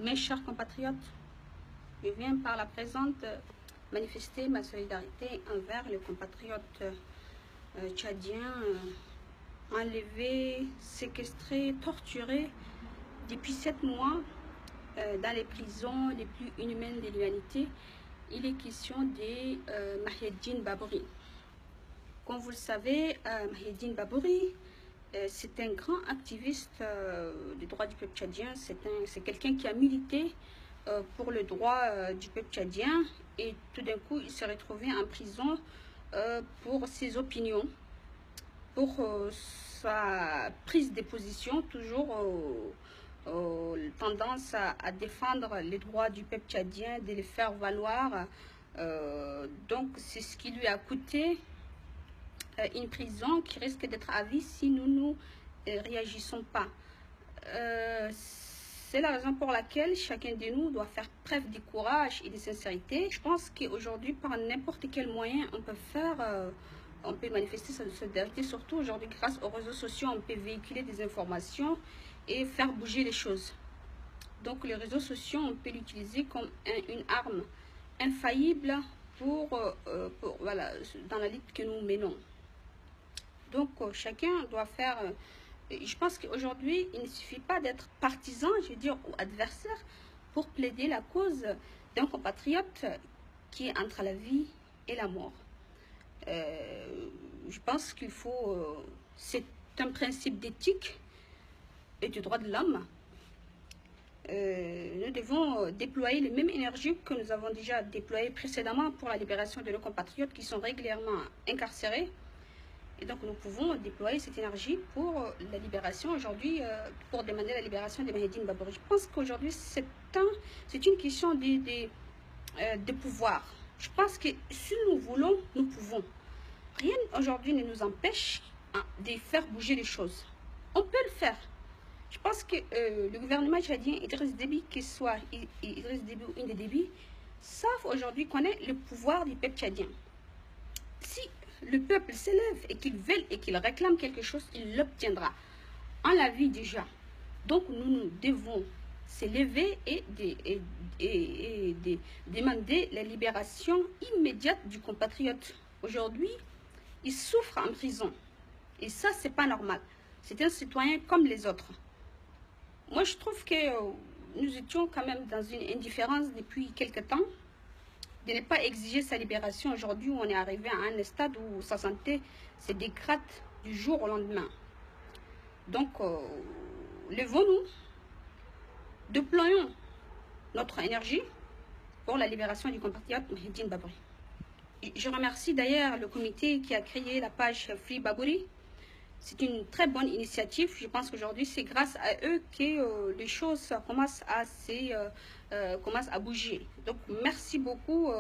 Mes chers compatriotes, je viens par la présente manifester ma solidarité envers les compatriotes tchadiens enlevés, séquestrés, torturés depuis 7 mois dans les prisons les plus inhumaines de l'humanité. Il est question de Mahiedine Babouri. Comme vous le savez, Mahiedine Babouri, c'est un grand activiste des droits du peuple tchadien. C'est quelqu'un qui a milité pour le droit du peuple tchadien, et tout d'un coup il s'est retrouvé en prison pour ses opinions, pour sa prise de position, toujours tendance à défendre les droits du peuple tchadien, de les faire valoir. Donc c'est ce qui lui a coûté une prison qui risque d'être à vie si nous ne réagissons pas. C'est la raison pour laquelle chacun de nous doit faire preuve de courage et de sincérité. Je pense qu'aujourd'hui, par n'importe quel moyen, on peut manifester sa solidarité. Surtout aujourd'hui, grâce aux réseaux sociaux, on peut véhiculer des informations et faire bouger les choses. Donc les réseaux sociaux, on peut l'utiliser comme une arme infaillible voilà, dans la lutte que nous menons. Donc chacun doit faire... je pense qu'aujourd'hui, il ne suffit pas d'être partisan, je veux dire, ou adversaire, pour plaider la cause d'un compatriote qui est entre la vie et la mort. Je pense qu'il faut... c'est un principe d'éthique et du droit de l'homme. Nous devons déployer les mêmes énergies que nous avons déjà déployées précédemment pour la libération de nos compatriotes qui sont régulièrement incarcérés. Et donc nous pouvons déployer cette énergie pour la libération aujourd'hui, pour demander la libération de Mahiedine Babouri. Je pense qu'aujourd'hui c'est une question de pouvoir. Je pense que si nous voulons, nous pouvons. Rien aujourd'hui ne nous empêche de faire bouger les choses. On peut le faire. Je pense que le gouvernement tchadien, Idriss Déby, qu'il soit Idriss Déby ou Inde Déby, savent aujourd'hui connaître le pouvoir du peuple tchadien. Si le peuple s'élève et qu'il veut et qu'il réclame quelque chose, il l'obtiendra. On l'a vu déjà. Donc nous devons s'élever et demander la libération immédiate du compatriote. Aujourd'hui, il souffre en prison. Et ça, c'est pas normal. C'est un citoyen comme les autres. Moi, je trouve que nous étions quand même dans une indifférence depuis quelque temps, de ne pas exiger sa libération. Aujourd'hui, on est arrivé à un stade où sa santé se dégrade du jour au lendemain. Donc, levons-nous, déployons notre énergie pour la libération du compatriote Mahiedine Babouri. Je remercie d'ailleurs le comité qui a créé la page Free Babouri. C'est une très bonne initiative. Je pense qu'aujourd'hui, c'est grâce à eux que les choses commencent à bouger. Donc, merci beaucoup.